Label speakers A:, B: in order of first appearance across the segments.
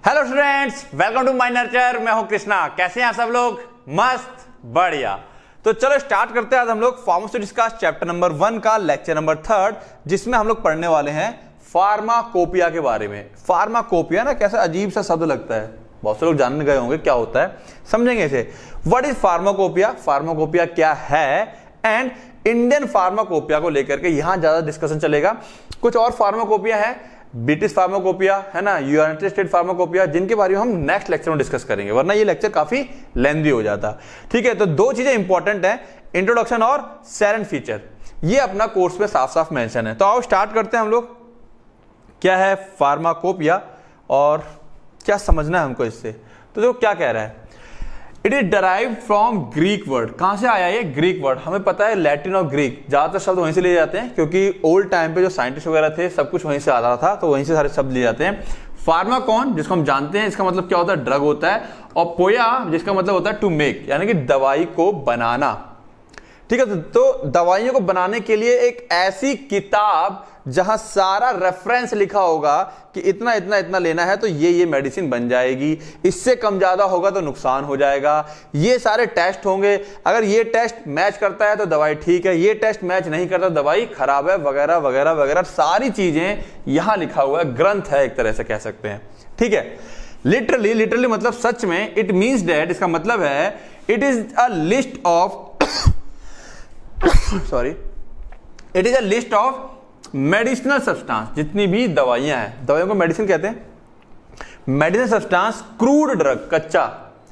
A: Hello students, welcome to my nurture. मैं हूं कृष्णा। कैसे हैं आप सब लोग? मस्त, बढ़िया। तो चलो स्टार्ट करते हैं आज हम लोग फार्मास्यूटिक्स का चैप्टर नंबर 1 का लेक्चर नंबर 3, जिसमें हम लोग पढ़ने वाले हैं फार्माकोपिया के बारे में। फार्माकोपिया ना कैसा अजीब सा शब्द लगता है, बहुत से लोग जानने गए होंगे क्या होता है, समझेंगे इसे। व्हाट इज फार्माकोपिया, फार्माकोपिया क्या है, एंड इंडियन फार्माकोपिया को लेकर के यहां ज्यादा डिस्कशन चलेगा। कुछ और फार्माकोपिया है, ब्रिटिश फार्माकोपिया है ना, यूनाइटेड स्टेट फार्माकोपिया, जिनके बारे में हम नेक्स्ट लेक्चर में डिस्कस करेंगे, वरना ये लेक्चर काफी लेंथी हो जाता। ठीक है, तो दो चीजें इंपॉर्टेंट है, इंट्रोडक्शन और साइलेंट फीचर। ये अपना कोर्स में साफ साफ मेंशन है। तो आओ स्टार्ट करते हैं हम लोग। क्या है फार्माकोपिया और क्या समझना है हमको इससे। तो देखो क्या कह रहा है, it is derive from Greek word. कहां से आया ये ग्रीक वर्ड? हमें पता है लैटिन और ग्रीक, ज्यादातर शब्द वहीं से लिए जाते हैं, क्योंकि ओल्ड टाइम पे जो साइंटिस्ट वगैरह थे सब कुछ वहीं से आ रहा था, तो वहीं से सारे शब्द लिए जाते हैं। फार्माकॉन जिसको हम जानते हैं, इसका मतलब क्या होता है, ड्रग होता है। और पोया जिसका मतलब होता है टू मेक, यानी कि दवाई को बनाना। ठीक है, तो दवाइयों को बनाने के लिए एक ऐसी किताब जहां सारा रेफरेंस लिखा होगा कि इतना इतना इतना लेना है तो ये मेडिसिन बन जाएगी, इससे कम ज्यादा होगा तो नुकसान हो जाएगा, ये सारे टेस्ट होंगे, अगर ये टेस्ट मैच करता है तो दवाई ठीक है, ये टेस्ट मैच नहीं करता तो दवाई खराब है, वगैरह वगैरह वगैरह सारी चीजें यहां लिखा हुआ है। ग्रंथ है एक तरह से कह सकते हैं। ठीक है, लिटरली मतलब सच में, इट मीन्स दैट, इसका मतलब है it is a list of it is a list of medicinal substance. जितनी भी दवाइयां हैं, दवाइयों को मेडिसिन कहते हैं। मेडिसिनल सब्सटेंस, क्रूड ड्रग, कच्चा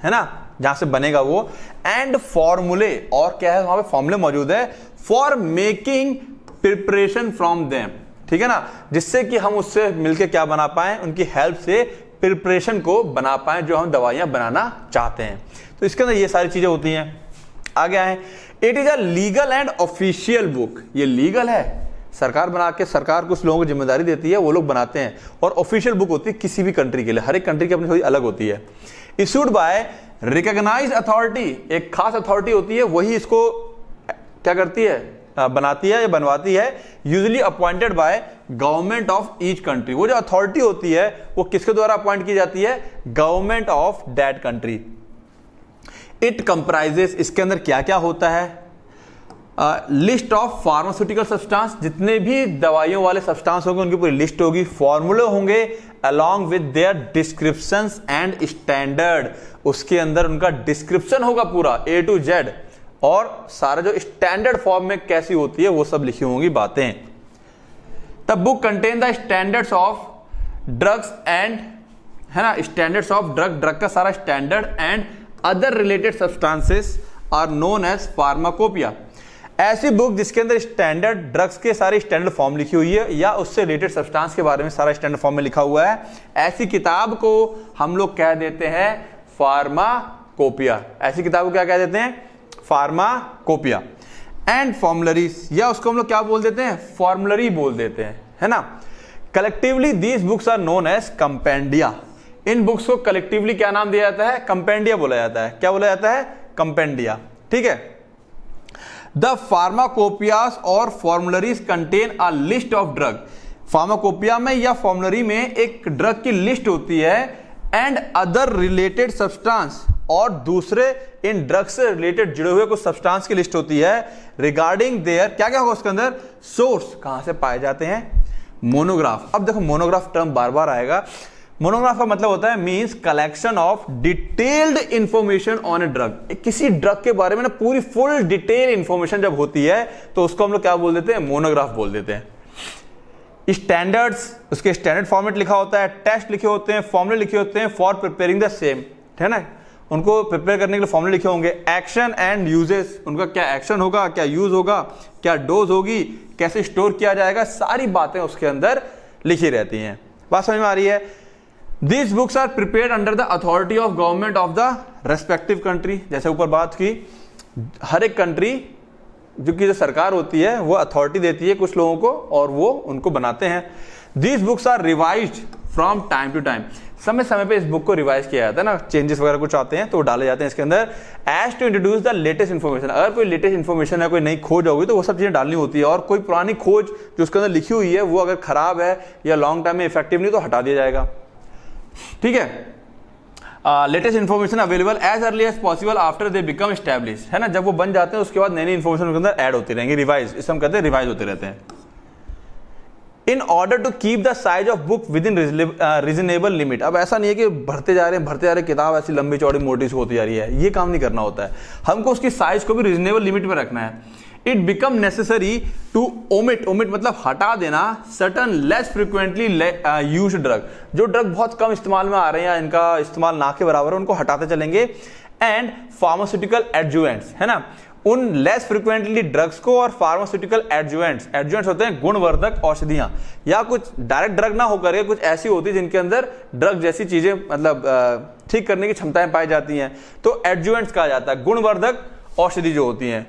A: है ना, जहां से बनेगा वो, एंड फॉर्मूले, और क्या है वहां पे फॉर्मूले मौजूद है, for making preparation from them. ठीक है ना, जिससे कि हम उससे मिलके क्या बना पाए, उनकी हेल्प से प्रिपरेशन को बना पाए जो हम दवाइयां बनाना चाहते हैं। तो इसके अंदर ये सारी चीजें होती हैं। आगे आए, it is a legal and official book. ये लीगल है, सरकार बना के, सरकार कुछ लोगों को जिम्मेदारी देती है, वो लोग बनाते हैं, और ऑफिशियल बुक होती है किसी भी कंट्री के लिए। हर एक कंट्री की अपनी थोड़ी अलग होती है। इशूड बाय रिकॉग्नाइज्ड अथॉरिटी, एक खास अथॉरिटी होती है, वही इसको क्या करती है, बनाती है या बनवाती है। Usually appointed by government of each country. वो जो अथॉरिटी होती है वो किसके द्वारा अपॉइंट की जाती है, government of that country. It comprises, इसके अंदर क्या क्या होता है, लिस्ट ऑफ फार्मास्यूटिकल सब्सटेंस, जितने भी दवाइयों वाले सब्सटेंस होंगे उनकी पूरी लिस्ट होगी, फॉर्मूले होंगे along with their descriptions and standard. उसके अंदर उनका डिस्क्रिप्शन होगा पूरा A to Z, और सारा जो स्टैंडर्ड फॉर्म में कैसी होती है वो सब लिखी होंगी बातें। The book contain the standards of drugs and, है ना, स्टैंडर्ड्स ऑफ ड्रग का सारा standard and other related substances are known as pharmacopoeia. ऐसी बुक जिसके अंदर स्टैंडर्ड ड्रग्स के सारे स्टैंडर्ड फॉर्म लिखी हुई है, या उससे रिलेटेड सब्सटेंस के बारे में सारा स्टैंडर्ड फॉर्म में लिखा हुआ है, ऐसी किताब को हम लोग कह देते हैं फार्माकोपिया। ऐसी किताब को क्या कह देते हैं, फार्माकोपिया। एंड फॉर्मुलरीज, या उसको हम लोग क्या बोल देते हैं, फॉर्मुलरी बोल देते हैं, है ना। Collectively these books are known as compendia. इन बुक्स को कलेक्टिवली क्या नाम दिया जाता है, कंपेंडिया बोला जाता है। क्या बोला जाता है, कंपेंडिया। ठीक है, द फार्माकोपियास और formularies contain a list of drug. Pharmacopoeia में या फॉर्मुलरी में एक ड्रग की लिस्ट होती है, एंड अदर रिलेटेड सब्सटेंस, और दूसरे इन ड्रग से रिलेटेड जुड़े हुए कुछ सब्सटेंस की लिस्ट होती है, रिगार्डिंग देयर, क्या क्या होगा उसके अंदर, सोर्स, कहां से पाए जाते हैं, मोनोग्राफ। अब देखो मोनोग्राफ टर्म बार बार आएगा। मोनोग्राफ का मतलब होता है means collection of detailed information on a drug. किसी ड्रग के बारे में ना पूरी फुल डिटेल इंफॉर्मेशन जब होती है तो उसको हम लोग क्या बोल देते हैं, मोनोग्राफ बोल देते हैं। स्टैंडर्ड्स, उसके स्टैंडर्ड फॉर्मेट लिखा होता है, टेस्ट लिखे होते हैं, फॉर्मूले लिखे होते हैं फॉर प्रिपेयरिंग द सेम, है ना, उनको प्रिपेयर करने के लिए फॉर्मूले लिखे होंगे। एक्शन एंड यूजेस, उनका क्या एक्शन होगा, क्या यूज होगा, क्या डोज होगी, कैसे स्टोर किया जाएगा, सारी बातें उसके अंदर लिखी रहती हैं। बात समझ में आ रही है। These books are prepared under the authority of government of the respective country। जैसे ऊपर बात की, हर एक कंट्री जो सरकार होती है वो अथॉरिटी देती है कुछ लोगों को, और वो उनको बनाते हैं। These books are revised from time to time। समय समय पे इस बुक को रिवाइज किया जाता है ना, चेंजेस वगैरह कुछ आते हैं तो डाले जाते हैं इसके अंदर, as to introduce the latest information. अगर कोई लेटेस्ट इन्फॉर्मेशन है, कोई नई खोज होगी तो वो सब चीजें डालनी होती है, और कोई पुरानी खोज जो उसके अंदर लिखी हुई है वो अगर खराब है या लॉन्ग टाइम में इफेक्टिव नहीं तो हटा दिया जाएगा। ठीक है। Latest information available as early as possible after they become establish, है ना, जब वो बन जाते हैं उसके बाद नई नई इन्फॉर्मेशन उनके अंदर ऐड होती रहेंगी, रिवाइज, इसे हम कहते हैं रिवाइज होते रहते हैं। In order to keep the size of book within reasonable limit. अब ऐसा नहीं है कि भरते जा रहे हैं किताब ऐसी लंबी चौड़ी मोटी सी होती जा रही है, ये काम नहीं करना होता है, हमको उसकी साइज को भी रीजनेबल लिमिट में रखना है। It become necessary to omit मतलब हटा देना certain less frequently used drug, जो ड्रग बहुत कम इस्तेमाल में आ रहे हैं या इनका इस्तेमाल ना के बराबर है उनको हटाते चलेंगे। एंड फार्मास्यूटिकल एडजुवेंट्स, है ना, उन लेस फ्रिक्वेंटली ड्रग्स को और फार्मास्यूटिकल एडजुवेंट्स होते हैं गुणवर्धक औषधियां, या कुछ डायरेक्ट ड्रग ना होकर के कुछ ऐसी होती है जिनके अंदर ड्रग जैसी चीजें मतलब ठीक करने की क्षमताएं पाई जाती हैं, तो एडजुवेंट्स कहा जाता है, गुणवर्धक औषधि जो होती हैं।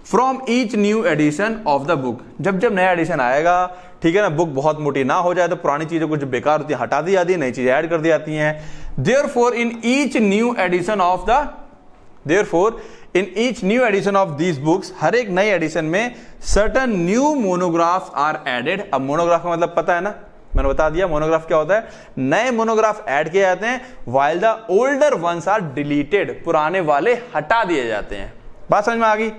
A: From each new edition of the book, जब जब नया एडिशन आएगा, ठीक है ना, बुक बहुत मोटी ना हो जाए तो पुरानी चीजों को जो बेकार होती है हटा दी जाती है, नई चीजें ऐड कर दी जाती हैं। Therefore in each new edition of these books, हर एक नई एडिशन में certain new monographs are added. अब मोनोग्राफ का मतलब पता है ना, मैंने बता दिया मोनोग्राफ क्या होता है, नए मोनोग्राफ ऐड किए जाते हैं, while the older ones are deleted, पुराने वाले हटा दिए जाते हैं। बात समझ में आ गई।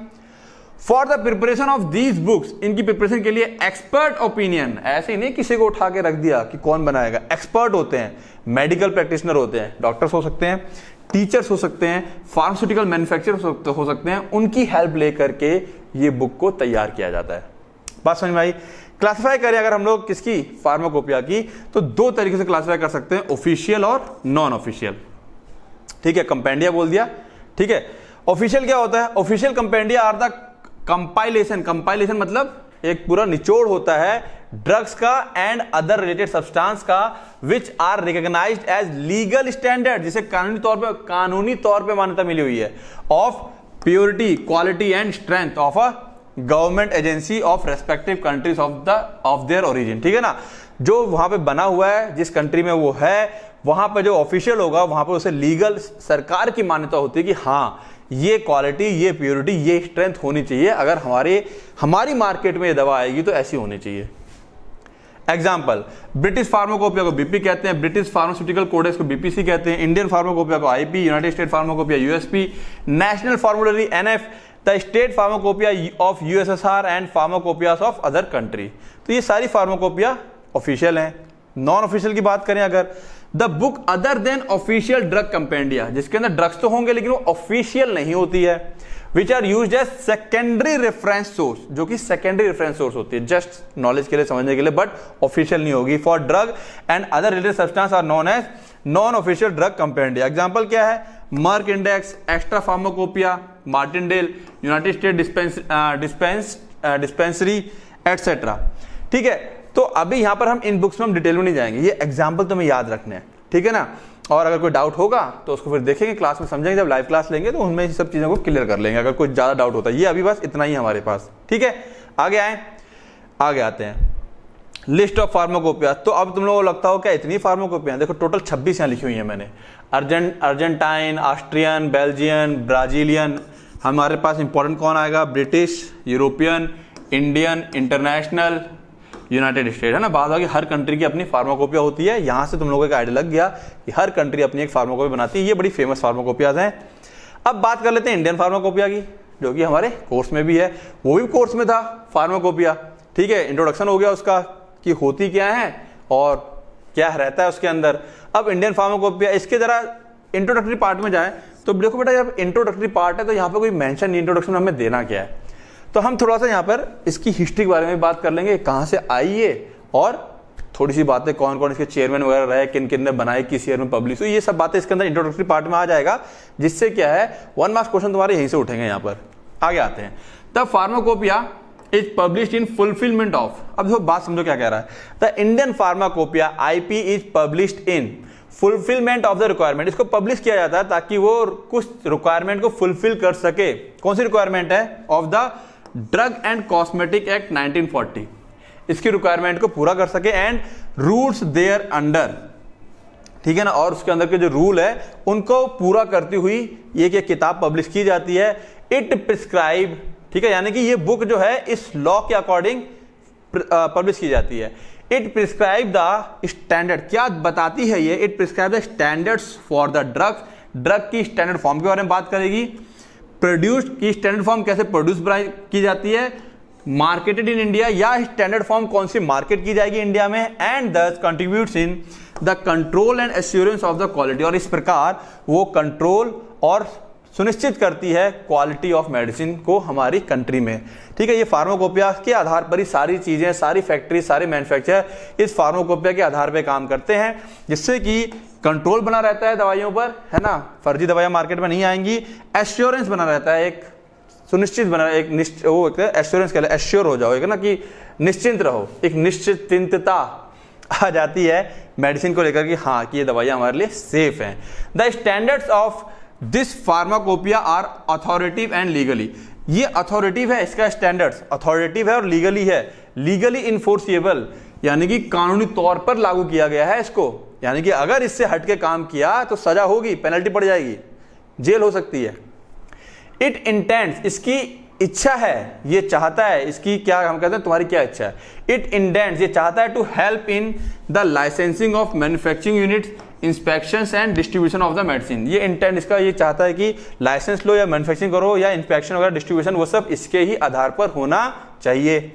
A: For the preparation of these books, इनकी प्रिपरेशन के लिए एक्सपर्ट ओपिनियन, ऐसे ही नहीं किसी को उठा के रख दिया कि कौन बनाएगा, एक्सपर्ट होते हैं, मेडिकल प्रैक्टिशनर होते हैं, डॉक्टर्स हो सकते हैं, टीचर्स हो सकते हैं, फार्मास्यूटिकल मैन्युफैक्चरर्स हो सकते हैं, उनकी हेल्प लेकर के ये बुक को तैयार किया जाता है। बात समझ में आई। क्लासिफाई करें अगर हम लोग किसकी, फार्माकोपिया की, तो दो तरीके से क्लासिफाई कर सकते हैं, ऑफिशियल और नॉन ऑफिशियल। ठीक है, कंपेंडिया बोल दिया, ठीक है। ऑफिशियल क्या होता है, official compendia are the compilation मतलब एक पूरा निचोड़ होता है ड्रग्स का एंड अदर रिलेटेड सब्सटेंस का, which are recognized as legal standard, जिसे कानूनी तौर पे मान्यता मिली हुई है, of purity, quality and strength of a government agency of respective countries of their origin. ठीक है ना, जो वहां पे बना हुआ है, जिस कंट्री में वो है, वहां पे जो ऑफिशियल होगा वहां पे उसे लीगल सरकार की मान्यता होती है कि हाँ ये क्वालिटी, ये प्योरिटी, ये स्ट्रेंथ होनी चाहिए, अगर हमारी मार्केट में ये दवा आएगी तो ऐसी होनी चाहिए। एग्जाम्पल, ब्रिटिश फार्माकोपिया को बीपी कहते हैं, ब्रिटिश फार्मास्यूटिकल कोडेक्स को बीपीसी कहते हैं, इंडियन फार्माकोपिया को IP, United State pharmacopoeia USP, national formulary NF, the state pharmacopoeia of USSR and pharmacopoeias of other country. तो ये सारी फार्माकोपिया ऑफिशियल हैं। नॉन ऑफिशियल की बात करें अगर, the book other than official drug compendia, जिसके अंदर ड्रग्स तो होंगे लेकिन वो ऑफिशियल नहीं होती है, which are used as secondary reference source, जो कि सेकेंडरी रेफरेंस सोर्स होती है, जस्ट नॉलेज के लिए, समझने के लिए, बट ऑफिशियल नहीं होगी। For drug and other related substance are known as non official drug compendia. Example क्या है, Merck Index, extra pharmacopoeia, Martindale, United State dispensary etcetera. ठीक है, तो अभी यहां पर हम इन बुक्स में हम डिटेल में नहीं जाएंगे, ये एग्जाम्पल तुम्हें याद रखने हैं, ठीक है ना। और अगर कोई डाउट होगा तो उसको फिर देखेंगे क्लास में, समझेंगे, जब लाइव क्लास लेंगे तो उनमें सब चीजों को क्लियर कर लेंगे अगर कोई ज्यादा डाउट होता है। ये अभी बस इतना ही हमारे पास, ठीक है। आगे आते हैं, लिस्ट ऑफ फार्माकोपिया। तो अब तुम लोगों को लगता हो क्या इतनी फार्माकोपिया, देखो टोटल 26 यहाँ लिखी हुई है मैंने, अर्जेंटाइन, ऑस्ट्रियन, बेल्जियन, ब्राजीलियन। हमारे पास इंपॉर्टेंट कौन आएगा, British, European, Indian, international, United state, है ना। बात होगी हर कंट्री की अपनी फार्माकोपिया होती है। यहां से तुम लोगों को आइडिया लग गया कि हर कंट्री अपनी एक फार्माकोपिया बनाती है, ये बड़ी फेमस फार्माकोपियाज हैं। अब बात कर लेते हैं इंडियन फार्माकोपिया की, जो कि हमारे कोर्स में भी है, वो भी कोर्स में था फार्माकोपिया, ठीक है। इंट्रोडक्शन हो गया उसका कि होती क्या है और क्या रहता है उसके अंदर। अब इंडियन फार्माकोपिया, इसके जरा इंट्रोडक्टरी पार्ट में जाए तो देखो बेटा, जब इंट्रोडक्टरी पार्ट है तो यहाँ पे कोई मेंशन नहीं, इंट्रोडक्शन में हमें देना क्या है। तो हम थोड़ा सा यहाँ पर इसकी हिस्ट्री के बारे में बात कर लेंगे, कहाँ से आई है, और थोड़ी सी बातें कौन कौन इसके चेयरमैन वगैरह रहे, किन किन ने बनाए, किस ईयर में पब्लिश हुई, ये सब बातें इसके अंदर इंट्रोडक्टरी पार्ट में आ जाएगा, जिससे क्या है 1 मार्क्स क्वेश्चन तुम्हारे यहीं से उठेंगे। यहाँ पर आगे आते हैं, तब pharmacopoeia is published in fulfilment of, अब देखो बात समझो क्या कह रहा है, the Indian pharmacopoeia IP is published in fulfilment of the requirement. इसको पब्लिश किया जाता है ताकि वो कुछ रिक्वायरमेंट को फुलफिल कर सके। कौन सी रिक्वायरमेंट है, of the drug and cosmetic act 1940, इसकी रिक्वायरमेंट को पूरा कर सके, एंड रूल्स देयर अंडर, ठीक है ना। और उसके अंदर के जो रूल है उनको पूरा करती हुई ये किताब पब्लिश की जाती है। इट प्रिस्क्राइब, ठीक है, यानी कि ये बुक जो है इस लॉ के अकॉर्डिंग पब्लिश की जाती है। इट प्रिस्क्राइब द स्टैंडर्ड, क्या बताती है ये? It prescribe the standards for the drugs, drug की स्टैंडर्ड फॉर्म के बारे में बात करेगी। प्रोड्यूस की स्टैंडर्ड फॉर्म कैसे प्रोड्यूस की जाती है, मार्केटेड इन इंडिया, या स्टैंडर्ड फॉर्म कौन सी मार्केट की जाएगी इंडिया में, एंड दस contributes in the control and assurance of the quality, और इस प्रकार वो कंट्रोल और सुनिश्चित करती है क्वालिटी ऑफ मेडिसिन को हमारी कंट्री में। ठीक है, ये फार्माकोपिया के आधार पर ही सारी चीजें, सारी फैक्ट्री, सारे मैन्युफैक्चरर इस फार्माकोपिया के आधार पर काम करते हैं, जिससे कि कंट्रोल बना रहता है दवाइयों पर, है ना, फर्जी दवाइयां मार्केट में नहीं आएंगी, एश्योरेंस बना रहता है, एक सुनिश्चित बना, एक एश्योरेंस कह, एश्योर हो जाओ, एक ना कि निश्चिंत रहो, एक निश्चिंतता आ जाती है मेडिसिन को लेकर कि हाँ कि ये दवाइयां हमारे लिए सेफ हैं। The standards of this pharmacopoeia are authoritative and legally, ये अथॉरिटिव है, इसका स्टैंडर्ड्स अथॉरिटिव है और लीगली है, लीगली इन्फोर्सिएबल, यानी कि कानूनी तौर पर लागू किया गया है इसको, यानी कि अगर इससे हटके काम किया तो सजा होगी, पेनल्टी पड़ जाएगी, जेल हो सकती है। इट इंटेंड्स, इसकी इच्छा है, ये चाहता है, इसकी क्या हम कहते हैं, तुम्हारी क्या इच्छा है, इट इंटेंड्स, ये चाहता है, to help in the licensing of manufacturing units, inspections and distribution of the medicine, ये इंटेंट इसका ये चाहता है कि लाइसेंस लो या मैन्युफैक्चरिंग करो या इंस्पेक्शन वगैरह डिस्ट्रीब्यूशन, वो सब इसके ही आधार पर होना चाहिए।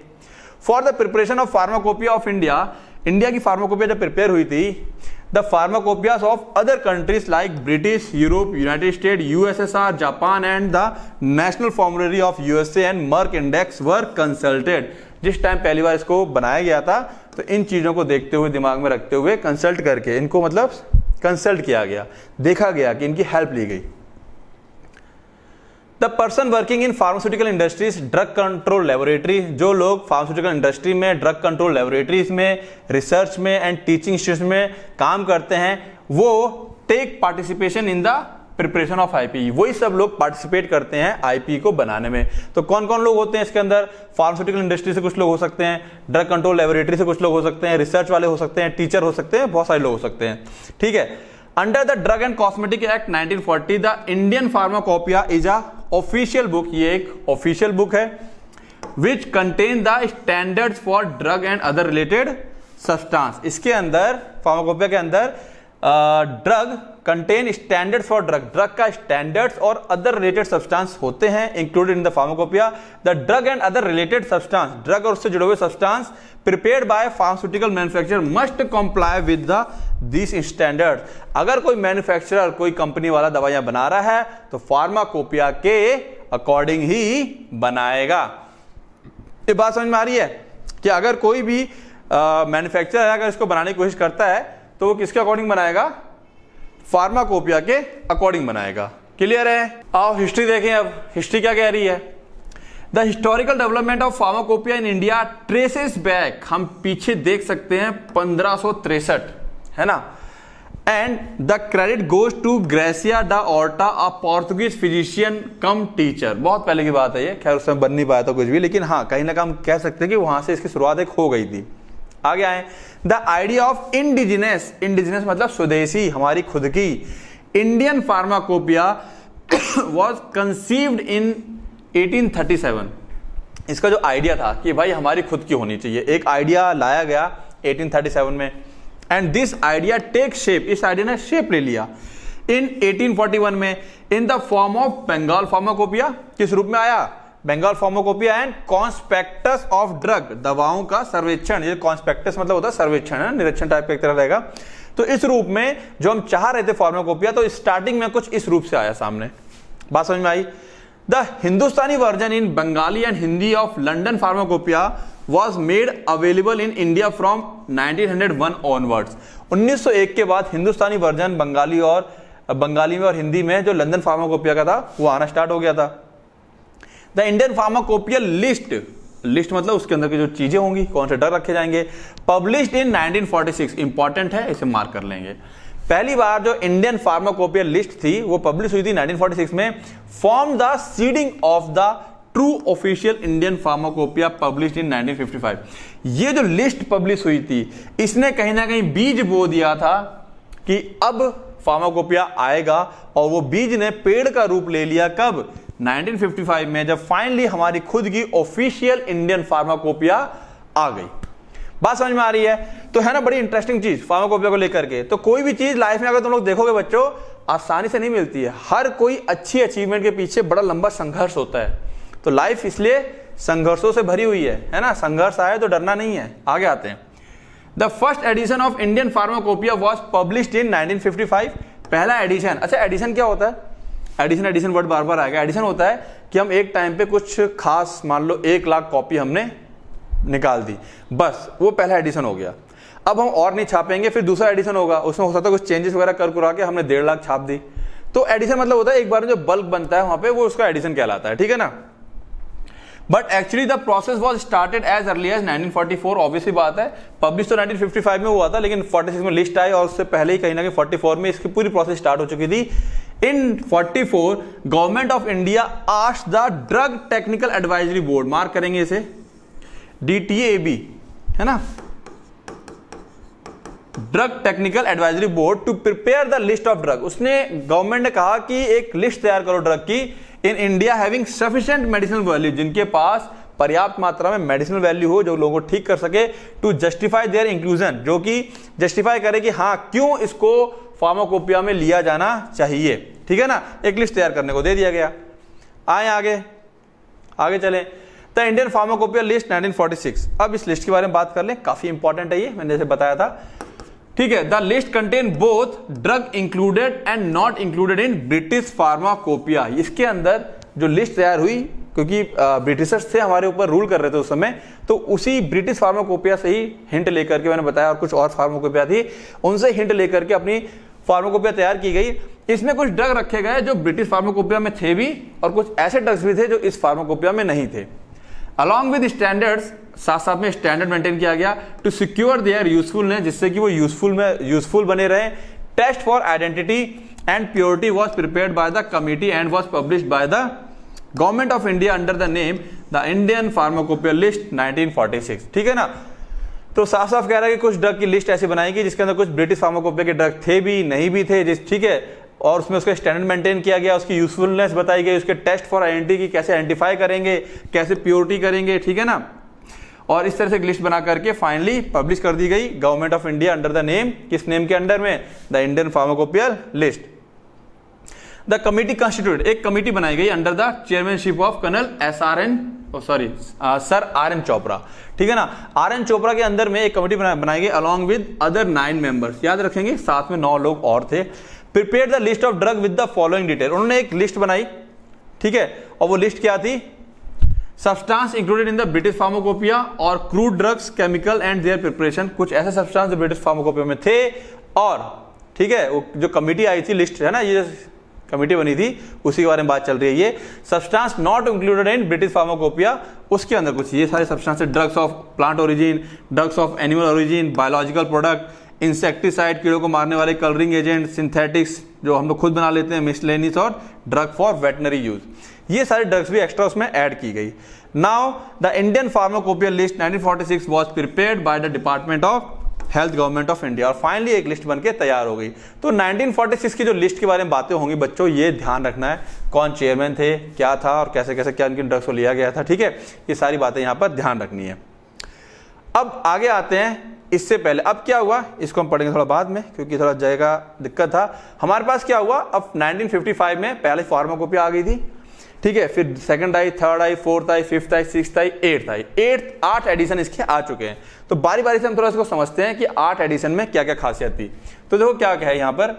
A: For the preparation of pharmacopoeia of India, India की फार्माकोपिया जब प्रिपेयर हुई थी, the pharmacopoeias of other countries like British, Europe, United State, USSR, Japan and the national formulary of USA and Merck Index were consulted, जिस time पहली बार इसको बनाया गया था तो इन चीजों को देखते हुए, दिमाग में रखते हुए, कंसल्ट करके इनको मतलब कंसल्ट किया गया, देखा गया कि इनकी हेल्प ली गई। The person working in pharmaceutical industries, drug control laboratory, जो लोग फार्मास्यूटिकल इंडस्ट्री में, ड्रग कंट्रोल लेबोरेटरीज में, रिसर्च में एंड टीचिंग इंस्टीट्यूट में काम करते हैं, वो take participation in the preparation of IP, वही सब लोग पार्टिसिपेट करते हैं आईपी को बनाने में। तो कौन कौन लोग होते हैं इसके अंदर? फार्मास्यूटिकल इंडस्ट्री से कुछ लोग हो सकते हैं, ड्रग कंट्रोल लेबोरेटरी से कुछ लोग हो सकते हैं, रिसर्च वाले हो सकते हैं, टीचर हो सकते हैं, बहुत सारे लोग हो सकते हैं। ठीक है, under the drug and cosmetic act 1940 the Indian pharmacopoeia is a official book, ये एक ऑफिशियल बुक है, which contain the standards for drug and other related substance. इसके अंदर फार्माकोपिया के अंदर drug contain standards for drug, drug का standards और other related substance होते हैं included in the pharmacopoeia. The drug and other related substance, drug और उससे जुड़े हुए substance prepared by pharmaceutical manufacturer must comply with the this standard. अगर कोई मैन्युफैक्चरर, कोई कंपनी वाला दवाइयां बना रहा है तो फार्माकोपिया के अकॉर्डिंग ही बनाएगा। ये बात समझ में आ रही है कि अगर कोई भी मैन्युफैक्चरर है, अगर इसको बनाने की कोशिश करता है तो वो किसके अकॉर्डिंग बनाएगा? फार्माकोपिया के अकॉर्डिंग बनाएगा। क्लियर है? आओ हिस्ट्री देखें। अब हिस्ट्री क्या कह रही है? The historical development of pharmacopoeia in India traces back, हम पीछे देख सकते हैं 1563, है ना। And the credit goes to Garcia da Orta, a Portuguese physician cum teacher. बहुत पहले की बात है ये, खैर उस समय बन नहीं पाया था कुछ भी, लेकिन हाँ कहीं ना कहीं हम कह सकते हैं कि वहां से इसकी शुरुआत एक हो गई थी। आगे आए, the idea of indigenous, indigenous मतलब स्वदेशी, हमारी खुद की। इंडियन फार्माकोपिया वॉज कंसीव्ड इन 1837। इसका जो आइडिया था कि भाई हमारी खुद की होनी चाहिए, एक आइडिया लाया गया 1837 में। And this idea take shape, इस आइडिया ने शेप ले लिया इन 1841 में in the form of Bengal pharmacopoeia. किस रूप में आया? Bengal pharmacopoeia and conspectus of drug, दवाओं का सर्वेक्षण। ये कॉन्स्पेक्टस मतलब होता है सर्वेक्षण, है निरीक्षण टाइप का एक तरह रहेगा। तो इस रूप में जो हम चाह रहे थे फार्माकोपिया, तो स्टार्टिंग में कुछ इस रूप से आया सामने। बात समझ में आई? The Hindustani version in Bengali and Hindi of London pharmacopoeia was made available in India from 1901 onwards। 1901 के बाद हिंदुस्तानी वर्जन बंगाली में और हिंदी में जो लंदन फार्माकोपिया का था वो आना स्टार्ट हो गया था। The Indian pharmacopoeia list, list मतलब उसके अंदर की जो चीजें होंगी, कौन से ड्रग रखे जाएंगे, पब्लिश्ड इन 1946। इंपॉर्टेंट है, इसे मार्क कर लेंगे। पहली बार जो इंडियन फार्माकोपिया लिस्ट थी वो पब्लिश हुई थी 1946 में। Form the seeding of the true official Indian pharmacopoeia published in 1955। ये जो लिस्ट पब्लिश हुई थी, इसने कहीं ना कहीं बीज बो दिया था कि अब फार्माकोपिया आएगा, और वो बीज ने पेड़ का रूप ले लिया कब? 1955 में, जब फाइनली हमारी खुद की ऑफिशियल इंडियन फार्माकोपिया आ गई। बात समझ में आ रही है? तो है ना बड़ी इंटरेस्टिंग चीज फार्माकोपिया को लेकर के। तो कोई भी चीज लाइफ में अगर तुम लोग देखोगे बच्चों, आसानी से नहीं मिलती है। हर कोई अच्छी अचीवमेंट के पीछे बड़ा लंबा संघर्ष होता है। तो लाइफ इसलिए संघर्षों से भरी हुई है ना। संघर्ष आए तो डरना नहीं है। आगे आते हैं। The first edition of Indian pharmacopoeia was published in 1955। पहला एडिशन। अच्छा, एडिशन क्या होता है? एडिशन वर्ड बार बार आएगा। एडिशन होता है कि हम एक टाइम पे कुछ खास, मान लो 1 लाख कॉपी हमने निकाल दी, बस वो पहला एडिशन हो गया। अब हम और नहीं छापेंगे, फिर दूसरा एडिशन होगा, उसमें हो सकता है कुछ चेंजेस वगैरह कर कुरा के हमने 1.5 लाख छाप दी। तो एडिशन मतलब होता है एक बार में जो बल्क बनता है वहां पे, वो उसका एडिशन कहलाता है, ठीक है ना। But actually the process was started as early as 1944। Obviously बात है, पब्लिश तो 1955 में हुआ था, लेकिन 46 में लिस्ट आई और उससे पहले ही कहीं ना कहीं 44 में इसकी पूरी प्रोसेस स्टार्ट हो चुकी थी। In 44 government of India asked the drug technical advisory board, mark करेंगे इसे DTAB, है ना, drug technical advisory board to prepare the list of drug. उसने, गवर्नमेंट ने कहा कि एक लिस्ट तैयार करो ड्रग की in India having sufficient medicinal value, जिनके पास पर्याप्त मात्रा में मेडिसिनल वैल्यू हो, जो लोगों को ठीक कर सके, टू जस्टिफाई देयर इंक्लूजन, जो कि जस्टिफाई करे कि हाँ क्यों इसको फार्माकोपिया में लिया जाना चाहिए, ठीक है ना। एक लिस्ट तैयार करने को दे दिया गया। आए आगे चलें। The Indian pharmacopoeia list 1946। अब इस लिस्ट के बारे में बात कर लें, काफी इंपॉर्टेंट है ये, मैंने जैसे बताया था, ठीक है। The list contain both drug included and not included in British pharmacopoeia. इसके अंदर जो लिस्ट तैयार हुई, क्योंकि ब्रिटिशर्स थे हमारे ऊपर रूल कर रहे थे उस समय, तो उसी ब्रिटिश फार्माकोपिया से ही हिंट लेकर के, मैंने बताया, और कुछ और फार्माकोपिया थी, उनसे हिंट लेकर के अपनी फार्माकोपिया तैयार की गई। इसमें कुछ ड्रग रखे गए जो ब्रिटिश फार्माकोपिया में थे भी, और कुछ ऐसे ड्रग्स भी थे जो इस फार्माकोपिया में नहीं थे। अलॉन्ग विद स्टैंडर्ड्स, साथ साथ में स्टैंडर्ड मेंटेन किया गया टू सिक्योर देयर यूजफुलनेस, जिससे कि वो यूजफुल बने रहे। Test for identity and purity was prepared by the committee and was published by the government of India under the name the Indian pharmacopoeia list 1946, ठीक है ना। तो साफ साफ कह रहा है कि कुछ ड्रग की लिस्ट ऐसी बनाएगी जिसके अंदर कुछ ब्रिटिश फार्माकोपिया के ड्रग थे भी, नहीं भी थे, ठीक है, और उसमें उसका स्टैंडर्ड मेंटेन किया गया, उसकी यूजफुलनेस बताई गई, उसके टेस्ट फॉर आइडेंटिटी की कैसे आइडेंटिफाई करेंगे, कैसे प्योरिटी करेंगे, ठीक है ना। और इस तरह से एक लिस्ट बना करके फाइनली पब्लिश कर दी गई government of India under the name, किस नेम के अंडर में? The Indian pharmacopoeia list. The committee constituted, एक कमिटी बनाई गई under the chairmanship of colonel sir RN Chopra, ठीक है ना। RN चोपड़ा के अंदर में एक कमिटी बनाई गई अलॉन्ग विद अदर 9 मेंबर्स, याद रखेंगे, साथ में 9 लोग और थे। Prepare the list of drug with the following detail, उन्होंने एक लिस्ट बनाई, ठीक है, और वो लिस्ट क्या थी? Substance included in the British pharmacopoeia और crude drugs, chemical and their preparation, कुछ ऐसे सब्सटेंस जो ब्रिटिश फार्माकोपिया में थे, और ठीक है, वो जो कमिटी आई थी, लिस्ट है ना, ये कमिटी बनी थी, उसी के बारे में बात चल रही है। ये substance not included in British pharmacopoeia, उसके अंदर कुछ ये सारे substance, drugs of plant origin, drugs of animal origin, biological product, insecticide, कीड़ों को मारने वाले कलरिंग एजेंट, सिंथेटिक्स जो हम लोग खुद बना लेते हैं, मिसलेनियस, और ड्रग फॉर वेटनरी यूज, ये सारे ड्रग्स भी एक्स्ट्रा उसमें ऐड की गई। Now the Indian pharmacopoeia list 1946 was prepared by the department of health government of India, और फाइनली एक लिस्ट बनके तैयार हो गई। तो 1946 की जो लिस्ट के बारे में बातें होंगी बच्चों, ये ध्यान रखना है, कौन चेयरमैन थे, क्या था, और कैसे कैसे क्या उनकी ड्रग्स को लिया गया था, ठीक है, ये सारी बातें यहाँ पर ध्यान रखनी है। अब आगे आते हैं। इससे पहले अब क्या हुआ, इसको हम पढ़ेंगे थोड़ा बाद में, क्योंकि थोड़ा जगह का दिक्कत था हमारे पास। क्या हुआ, अब 1955 में पहले फार्माकोपिया आ गई थी, ठीक है, फिर सेकंड आई, थर्ड आई, फोर्थ आई, फिफ्थ आई, सिक्स्थ आई, एट्थ आई, 8 एडिशन इसके आ चुके हैं। तो बारी बारी से हम थोड़ा इसको समझते हैं कि 8 एडिशन में क्या क्या खासियत थी। तो देखो क्या क्या है यहाँ पर।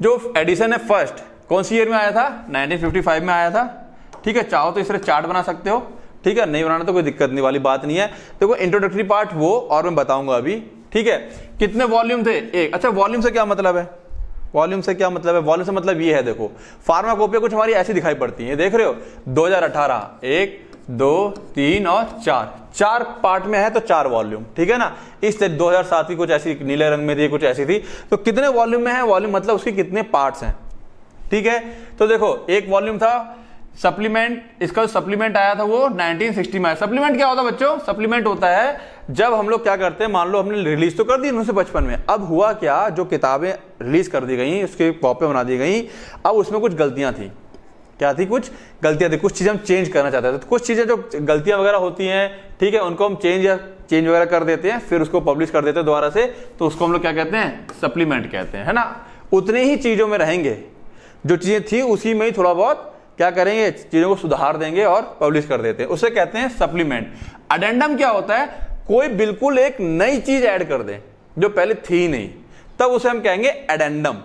A: जो एडिशन है फर्स्ट, कौन सी ईयर में आया था? 1955 में आया था, ठीक है। चाहो तो इस तरह चार्ट बना सकते हो, ठीक है, नहीं बनाना तो कोई दिक्कत नहीं वाली बात नहीं है। देखो इंट्रोडक्टरी पार्ट वो, और मैं बताऊंगा अभी, ठीक है। कितने वॉल्यूम थे? 1। अच्छा, वॉल्यूम से क्या मतलब है? वॉल्यूम से क्या मतलब है? वॉल्यूम से मतलब ये है, देखो फार्माकोपिया कुछ हमारी ऐसी दिखाई पड़ती है, देख रहे हो, 2018 1 2 3 और 4 पार्ट में है, तो 4 वॉल्यूम, ठीक है ना। इस तरह 2007 की कुछ ऐसी नीले रंग में थी, कुछ ऐसी थी। तो कितने वॉल्यूम में है? वॉल्यूम मतलब उसके कितने पार्ट्स हैं, ठीक है। तो देखो एक वॉल्यूम था सप्लीमेंट, इसका जो सप्लीमेंट आया था वो 1960 में। सप्लीमेंट क्या होता है बच्चों? सप्लीमेंट होता है जब हम लोग क्या करते हैं, मान लो हमने रिलीज तो कर दी 1955 में, अब हुआ क्या, जो किताबें रिलीज कर दी गई, उसकी कॉपी बना दी गई, अब उसमें कुछ गलतियां थी, क्या थी, कुछ गलतियां थी, कुछ चीजें हम चेंज करना चाहते थे। तो कुछ चीजें जो गलतियां वगैरह होती हैं, ठीक है, उनको हम चेंज वगैरह कर देते हैं, फिर उसको पब्लिश कर देते हैं दोबारा से, तो उसको हम लोग क्या कहते हैं, सप्लीमेंट कहते हैं, है ना। उतने ही चीजों में रहेंगे, जो चीजें थी उसी में ही थोड़ा बहुत क्या करेंगे, चीजों को सुधार देंगे और पब्लिश कर देते हैं, उसे कहते हैं सप्लीमेंट। अडेंडम क्या होता है, कोई बिल्कुल एक नई चीज ऐड कर दे जो पहले थी ही नहीं, तब उसे हम कहेंगे एडेंडम,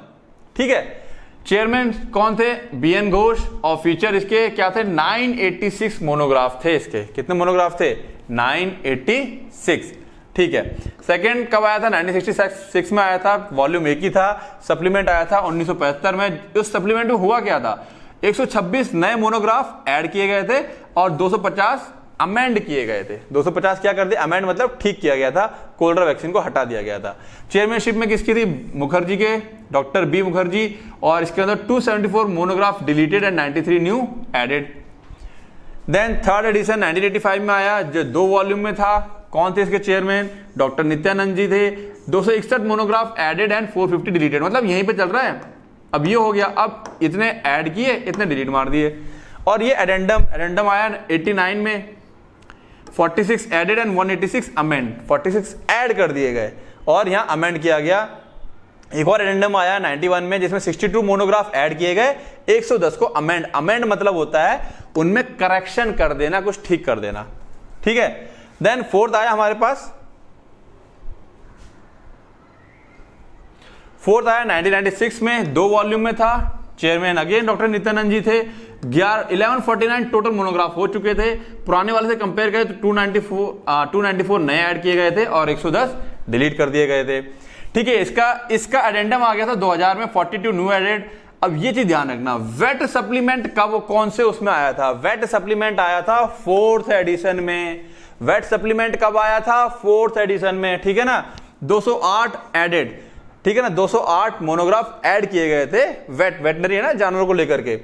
A: ठीक है। चेयरमैन कौन थे, बीएन घोष, और फीचर इसके क्या थे, 986 मोनोग्राफ थे इसके। कितने मोनोग्राफ थे, 986, ठीक है। सेकंड कब आया था, 1966 में आया था, वॉल्यूम एक ही था। सप्लीमेंट आया था 1975 में। उस सप्लीमेंट में हुआ क्या था, 126 नए मोनोग्राफ ऐड किए गए थे और 250 अमेंड किए गए थे। 250 क्या कर दिया, अमेंड मतलब ठीक किया गया था, कोलरा वैक्सीन को हटा दिया गया था। चेयरमैनशिप में किसकी थी, मुखर्जी के, डॉक्टर बी मुखर्जी, और इसके अंदर 274 monograph deleted and 93 new added. Then third edition 1985 में आया, जो 2 वॉल्यूम में था। कौन थे इसके चेयरमैन, डॉक्टर नित्यानंद जी थे। 261 मोनोग्राफ एडेड एंड 450 डिलीटेड, मतलब यहीं पे चल रहा है। अब ये हो गया, अब इतने ऐड किए, इतने डिलीट मार दिए। और ये एडेंडम आया 89 में, 46 एडेड एंड 186 अमेंड, 46 ऐड कर दिए गए और यहां अमेंड किया गया। एक और एडेंडम आया 91 में, जिसमें 62 मोनोग्राफ ऐड किए गए, 110 को अमेंड मतलब होता है उनमें करेक्शन कर देना, कुछ ठीक कर देना, ठीक है। देन फोर्थ आया हमारे पास, फोर्थ आया 1996 में, 2 वॉल्यूम में था। चेयरमैन अगेन डॉक्टर नित्यानंद जी थे। 1149 टोटल मोनोग्राफ हो चुके थे। पुराने वाले से कंपेयर करें तो 294 नए ऐड किए गए थे और 110 डिलीट कर दिए गए थे, ठीक है। इसका एडेंडम आ गया था 2000 में, 42 न्यू एडेड। अब ये चीज ध्यान रखना, वेट सप्लीमेंट कब, कौन से उसमें आया था, वेट सप्लीमेंट आया था 4th एडिशन में। वेट सप्लीमेंट कब आया था, 4th एडिशन में, ठीक है ना। 208 एडेड, ठीक है ना, 208 मोनोग्राफ ऐड किए गए थे, वेटनरी है ना, जानवरों को लेकर के।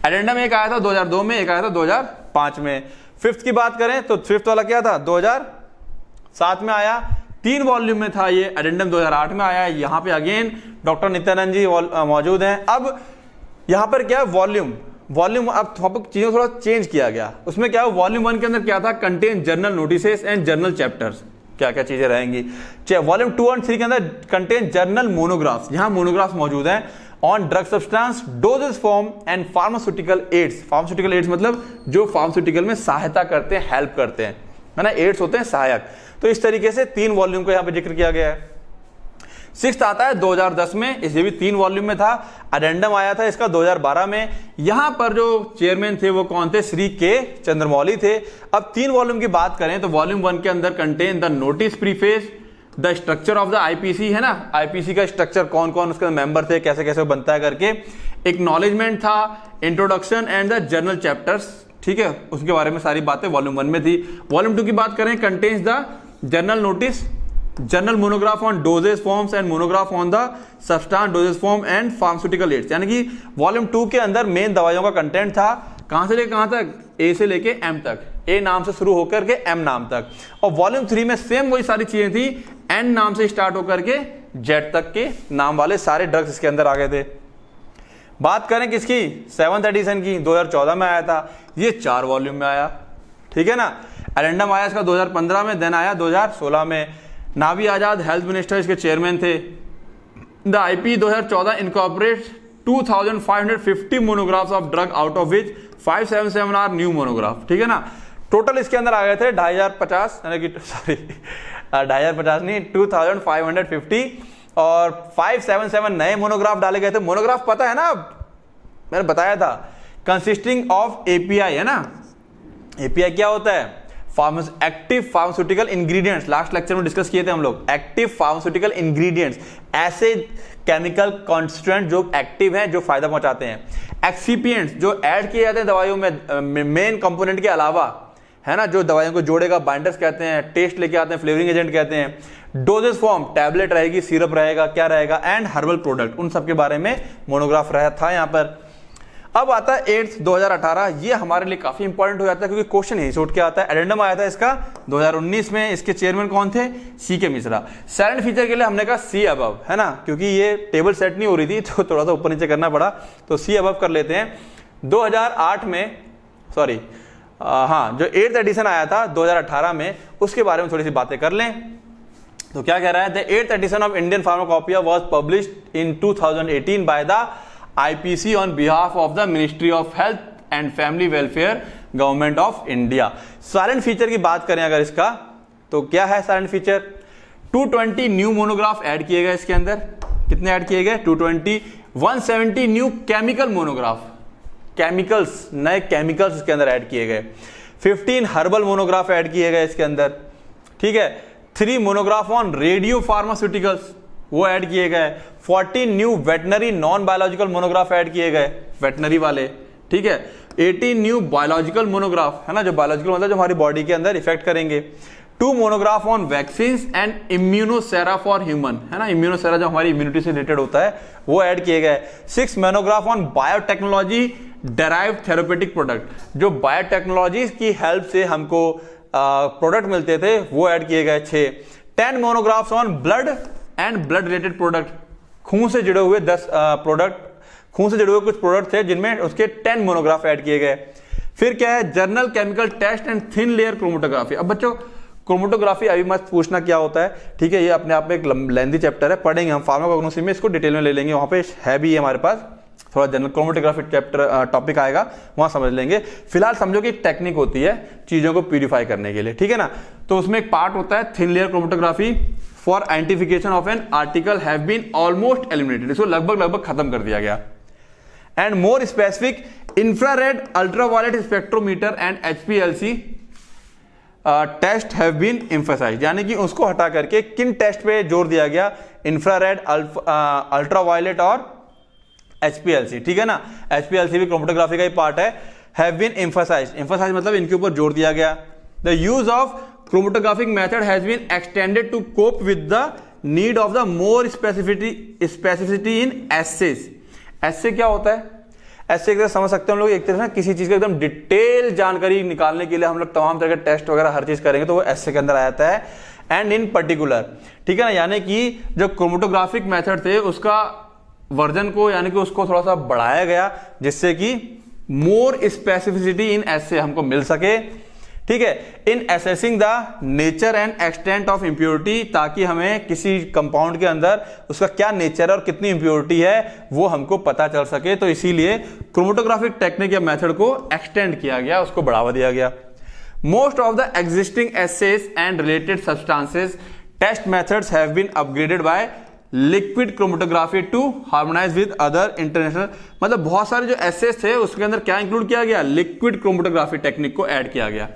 A: एडेंडम एक आया था 2002 में, एक आया था 2005 में। फिफ्थ की बात करें तो फिफ्थ वाला क्या था, 2007 में आया, 3 वॉल्यूम में था ये। एडेंडम 2008 में आया। यहां पे अगेन डॉक्टर नित्यानंद जी मौजूद हैं। अब यहां पर क्या वॉल्यूम अब चीजों थोड़ा चेंज किया गया। उसमें क्या, वॉल्यूम 1 के अंदर क्या था, contain journal notices and journal chapters, क्या क्या चीजें रहेंगी। वॉल्यूम 2 और 3 के अंदर कंटेन जर्नल मोनोग्राफ्स, यहां मोनोग्राफ्स मौजूद हैं on drug substance, doses form and pharmaceutical ads. Pharmaceutical ads मतलब जो फार्मास्यूटिकल में सहायता करते हैं, हेल्प करते हैं, है ना, एड्स होते हैं सहायक। तो इस तरीके से 3 वॉल्यूम को यहां पे जिक्र किया गया है। 6th आता है 2010 में, इसे भी 3 वॉल्यूम में था। एडेंडम आया था इसका 2012 में। यहां पर जो चेयरमैन थे वो कौन थे, श्री के चंद्रमौली थे। अब 3 वॉल्यूम की बात करें तो वॉल्यूम 1 के अंदर contain the notice preface, the structure of the IPC, है ना, आईपीसी का स्ट्रक्चर, कौन कौन उसके मेंबर थे, कैसे कैसे बनता है करके। एक्नॉलेजमेंट था, introduction and the journal chapters, ठीक है, उसके बारे में सारी बातें वॉल्यूम 1 में थी। वॉल्यूम 2 की बात करें, contains the journal notice, journal monograph on doses forms and monograph on the substance doses form and pharmaceutical ads. यानी कि वॉल्यूम 2 के अंदर मेन दवाइयों का कंटेंट था, कहां से लेकर कहां तक, ए से लेके एम तक, ए नाम से शुरू होकर के एम नाम तक। और वॉल्यूम 3 में सेम वही सारी चीजें थी, एन नाम से स्टार्ट होकर के जेड तक के नाम वाले सारे ड्रग्स इसके अंदर आ गए थे। बात करें किसकी, 7th एडिशन की, 2014 में आया था। ये 4 वॉल्यूम में आया, ठीक है ना। एडेंडम आया इसका 2015 में, देन आया 2016 में। नावी आजाद हेल्थ मिनिस्टर इसके चेयरमैन थे। The IP 2014 incorporates 2550 monographs of drug, out of which 577 are new monograph, ठीक है ना। टोटल इसके अंदर आ गए थे 2550, यानी कि सॉरी 2550 नहीं, 2550 और 577 नए मोनोग्राफ डाले गए थे। मोनोग्राफ पता है ना, मैंने बताया था, कंसिस्टिंग ऑफ एपीआई, है ना। एपीआई क्या होता है, active pharmaceutical ingredients, last lecture में डिस्कस किए थे हम लोग। एक्टिव फार्मास्यूटिकल इंग्रेडिएंट्स, ऐसे केमिकल कॉन्स्टिट्यूएंट जो एक्टिव हैं, जो फायदा पहुंचाते हैं। एक्सिपिएंट्स, जो ऐड किए जाते हैं दवाइयों में मेन कंपोनेंट के अलावा, है ना, जो दवाइयों को जोड़ेगा, बाइंडर्स कहते हैं, टेस्ट लेके आते हैं, फ्लेवरिंग एजेंट कहते हैं। डोजेस फॉर्म, टैबलेट रहेगी, सिरप रहेगा, क्या रहेगा, एंड हर्बल प्रोडक्ट, उन सब के बारे में मोनोग्राफ रहा था यहाँ पर। अब आता है 8th 2018, ये हमारे लिए काफी इंपॉर्टेंट हो जाता है क्योंकि क्वेश्चन यही से उठ के आता है। एडेंडम आया था इसका 2019 में, इसके चेयरमैन कौन थे, सी के मिश्रा। साइलेंट फीचर के लिए हमने कहा सी अबव, है ना, क्योंकि ये टेबल सेट नहीं हो रही थी तो थोड़ा सा ऊपर नीचे करना पड़ा, तो सी अबव कर लेते हैं। 2008 में सॉरी हाँ जो 8th एडिशन आया था 2018 में, उसके बारे में थोड़ी सी बातें कर लें। तो क्या कह रहा है, the 8th edition of Indian pharmacopoeia was published in 2018 by the IPC on behalf of the ministry of health and family welfare government of India. Silent feature की बात करें अगर इसका, तो क्या है silent feature, 220 new monograph add किए गए इसके अंदर। कितने ऐड किए गए, 220। 170 न्यू केमिकल मोनोग्राफ, केमिकल्स, नए केमिकल्स इसके अंदर ऐड किए गए। 15 हर्बल मोनोग्राफ ऐड किए गए इसके अंदर, ठीक है। 3 मोनोग्राफ ऑन रेडियो फार्मास्यूटिकल्स वो ऐड किए गए। 14 new veterinary non biological monograph add किए गए, वेटनरी वाले, ठीक है। 18 न्यू बायोलॉजिकल मोनोग्राफ, है ना, जो बायोलॉजिकल मतलब जो हमारी बॉडी के अंदर इफेक्ट करेंगे। 2 monograph on vaccine and immunosera for human, है ना, इम्यूनोसेरा जो हमारी इम्यूनिटी से रिलेटेड होता है वो ऐड किए गए। 6 monograph on biotechnology derived therapeutic product, जो बायोटेक्नोलॉजी की हेल्प से हमको प्रोडक्ट मिलते थे वो ऐड किए गए 6। 10 monographs on blood and blood related product, खून से जुड़े हुए 10 प्रोडक्ट, खून से जुड़े हुए कुछ प्रोडक्ट थे जिनमें उसके 10 मोनोग्राफ ऐड किए गए। फिर क्या है, general chemical test and thin layer chromatography. अब बच्चों क्रोमेटोग्राफी अभी मत पूछना क्या होता है, ठीक है, ये अपने आप में एक लेंथी चैप्टर है, पढ़ेंगे हम फार्माकोग्नोसी में, इसको डिटेल में ले लेंगे, वहां पे है भी हमारे पास थोड़ा जनरल क्रोमेटोग्राफी चैप्टर टॉपिक आएगा, वहां समझ लेंगे। फिलहाल समझो कि टेक्निक होती है चीजों को प्यूरिफाई करने के लिए, ठीक है ना। तो उसमें एक पार्ट होता है thin layer chromatography for identification of an article have been almost eliminated, इसको लगभग खत्म कर दिया गया। And more specific infrared ultraviolet spectrometer and HPLC test have been emphasized, यानी कि उसको हटा करके किन टेस्ट पे जोर दिया गया, इंफ्रारेड, अल्ट्रावायलेट और HPLC, ठीक है ना। HPLC भी क्रोमेटोग्राफी का ही पार्ट है। हैव बीन एम्फसाइज्ड, एम्फसाइज मतलब इनके ऊपर जोर दिया गया। The use of chromatographic method has been extended to cope with the need of the more specificity in assays। एस्से क्या होता है, एस्से एक तरह समझ सकते हैं हम लोग, एक तरह से किसी चीज का एकदम डिटेल जानकारी निकालने के लिए हम लोग तमाम तरह के टेस्ट वगैरह हर चीज करेंगे, तो वो एस्से के अंदर आ जाता है। एंड इन पर्टिकुलर, ठीक है ना, यानी कि जो क्रोमेटोग्राफिक मेथड थे उसका वर्जन को, यानी कि उसको थोड़ा सा बढ़ाया गया जिससे कि मोर स्पेसिफिसिटी इन एस्से हमको मिल सके, ठीक है। इन assessing the nature and extent of impurity, ताकि हमें किसी कंपाउंड के अंदर उसका क्या नेचर है और कितनी इंप्योरिटी है वो हमको पता चल सके, तो इसीलिए क्रोमेटोग्राफिक टेक्निक या मेथड को एक्सटेंड किया गया, उसको बढ़ावा दिया गया। Most of the existing assays and related substances test methods have been upgraded by liquid chromatography to harmonize with other international, मतलब बहुत सारे जो एसेस थे उसके अंदर क्या इंक्लूड किया गया, लिक्विड क्रोमेटोग्राफी टेक्निक को ऐड किया गया।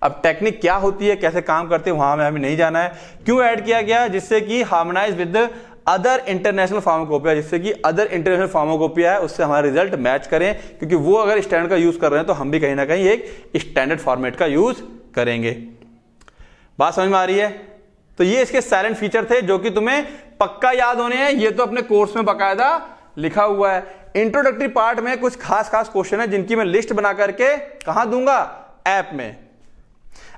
A: अब टेक्निक क्या होती है, कैसे काम करते हैं, वहां में हमें नहीं जाना है। क्यों ऐड किया गया, जिससे कि harmonise with other international pharmacopoeia, जिससे कि अदर इंटरनेशनल फार्माकोपिया है उससे हमारा रिजल्ट मैच करें, क्योंकि वो अगर स्टैंडर्ड का यूज कर रहे हैं तो हम भी कहीं ना कहीं एक स्टैंडर्ड फॉर्मेट का यूज करेंगे। बात समझ में आ रही है। तो ये इसके साइलेंट फीचर थे जो कि तुम्हें पक्का याद होने हैं, ये तो अपने कोर्स में बकायदा लिखा हुआ है। इंट्रोडक्टरी पार्ट में कुछ खास क्वेश्चन है जिनकी मैं लिस्ट बना करके कहां दूंगा, ऐप में।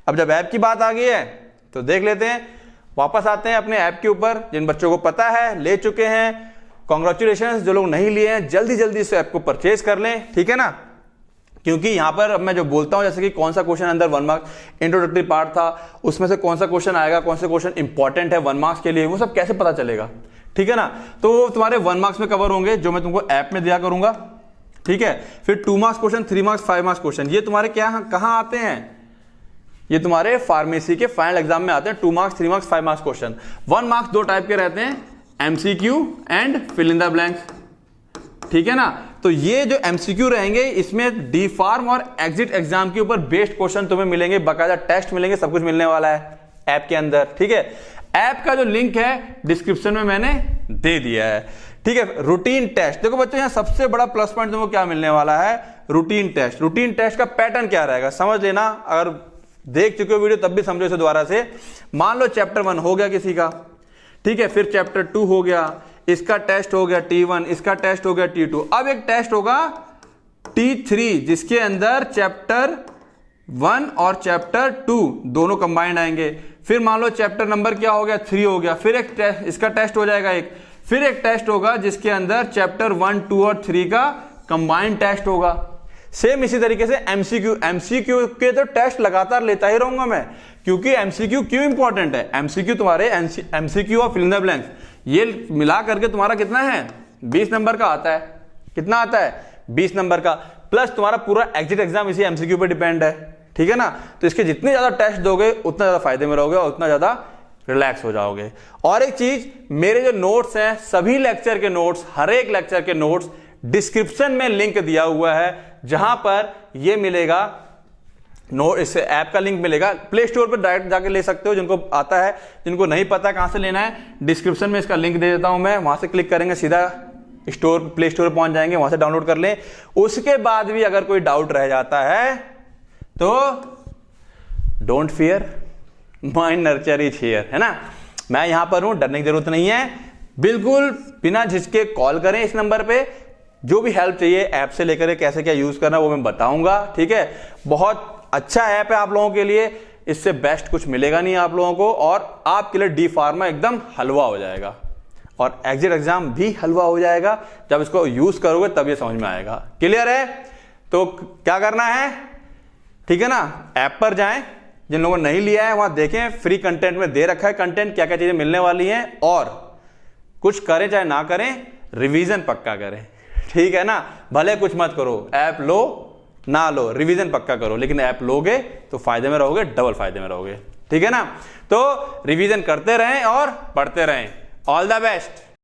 A: अब जब ऐप की बात आ गई है तो देख लेते हैं, वापस आते हैं अपने ऐप के ऊपर। जिन बच्चों को पता है ले चुके हैं, कॉन्ग्रेचुलेशन। जो लोग नहीं लिए हैं जल्दी जल्दी इस ऐप को परचेज कर लें, ठीक है ना, क्योंकि यहां पर अब मैं जो बोलता हूं, जैसे कि कौन सा क्वेश्चन अंदर 1 मार्क्स इंट्रोडक्टरी पार्ट था, उसमें से कौन सा क्वेश्चन आएगा, कौन से क्वेश्चन इंपॉर्टेंट है 1 मार्क्स के लिए, वो सब कैसे पता चलेगा, ठीक है ना। तो तुम्हारे 1 मार्क्स में कवर होंगे जो मैं तुमको ऐप में दिया करूंगा, ठीक है। फिर 2 marks question, 3 marks, 5 marks question, ये तुम्हारे क्या कहां आते हैं, ये तुम्हारे फार्मेसी के फाइनल एग्जाम में आते हैं। 2 marks, 3 marks, 5 marks question. 1 marks 2 type के रहते हैं, MCQ and fill in the blanks, ठीक है ना। तो ये जो MCQ रहेंगे इसमें डी फार्म और एग्जिट एग्जाम के ऊपर बेस्ड क्वेश्चन तुम्हें मिलेंगे, बाकायदा टेस्ट मिलेंगे, सब कुछ मिलने वाला है ऐप के अंदर, ठीक है। ऐप का जो लिंक है डिस्क्रिप्शन में मैंने दे दिया है, ठीक है। रूटीन टेस्ट, देखो बच्चों यहाँ सबसे बड़ा प्लस पॉइंट तुमको क्या मिलने वाला है, रूटीन टेस्ट। रूटीन टेस्ट का पैटर्न क्या रहेगा समझ लेना, अगर देख चुके हो वीडियो तब भी समझो इसे दोबारा से। मान लो चैप्टर 1 हो गया किसी का, ठीक है, फिर चैप्टर 2 हो गया, इसका टेस्ट हो गया T1, इसका टेस्ट हो गया T2। अब एक टेस्ट होगा T3 जिसके अंदर चैप्टर 1 और चैप्टर 2 दोनों कंबाइंड आएंगे। फिर मान लो चैप्टर नंबर क्या हो गया, 3 हो गया, फिर एक टेस्ट, इसका टेस्ट हो जाएगा एक, फिर एक टेस्ट होगा जिसके अंदर चैप्टर 1, 2 और 3 का कंबाइंड टेस्ट होगा। सेम इसी तरीके से एमसीक्यू, एमसीक्यू के तो टेस्ट लगातार लेता ही रहूंगा मैं, क्योंकि एमसीक्यू क्यों इंपॉर्टेंट है। एमसीक्यू तुम्हारे एमसीक्यू और फिल इन द ब्लैंक्स ये मिला करके तुम्हारा कितना है 20 नंबर का आता है। कितना आता है 20 नंबर का, प्लस तुम्हारा पूरा एग्जिट एग्जाम इसी एमसीक्यू पे डिपेंड है, ठीक है ना। तो इसके जितने ज्यादा टेस्ट दोगे उतना ज्यादा फायदे में रहोगे और उतना ज्यादा रिलैक्स हो जाओगे। और एक चीज, मेरे जो नोट्स हैं सभी लेक्चर के नोट्स, हर एक लेक्चर के नोट्स डिस्क्रिप्शन में लिंक दिया हुआ है, जहां पर ये मिलेगा इस ऐप का लिंक मिलेगा। प्ले स्टोर पर डायरेक्ट जाके ले सकते हो, जिनको आता है, जिनको नहीं पता कहां से लेना है, डिस्क्रिप्शन में इसका लिंक दे देता हूं मैं, वहां से क्लिक करेंगे सीधा स्टोर प्ले स्टोर पर पहुंच जाएंगे, वहां से डाउनलोड कर लें। उसके बाद भी अगर कोई डाउट रह जाता है तो don't fear, mind nurture is here, है ना। मैं यहां पर हूं, डरने की जरूरत नहीं है, बिल्कुल बिना झिझके कॉल करें इस नंबर पे। जो भी हेल्प चाहिए ऐप से लेकर कैसे क्या यूज करना वो मैं बताऊंगा, ठीक है। बहुत अच्छा ऐप है आप लोगों के लिए, इससे बेस्ट कुछ मिलेगा नहीं आप लोगों को, और आपके लिए डी फार्मा एकदम हलवा हो जाएगा और एग्जिट एग्जाम भी हलवा हो जाएगा। जब इसको यूज करोगे तब ये समझ में आएगा। क्लियर है? तो क्या करना है, ठीक है ना, ऐप पर जाएं, जिन लोगों ने नहीं लिया है वहां देखें, फ्री कंटेंट में दे रखा है कंटेंट, क्या क्या चीजें मिलने वाली हैं, और कुछ करें चाहे ना करें, रिवीजन पक्का करें, ठीक है ना। भले कुछ मत करो, ऐप लो ना लो, रिवीजन पक्का करो, लेकिन ऐप लोगे तो फायदे में रहोगे, डबल फायदे में रहोगे, ठीक है ना। तो रिवीजन करते रहें और पढ़ते रहें। All the best.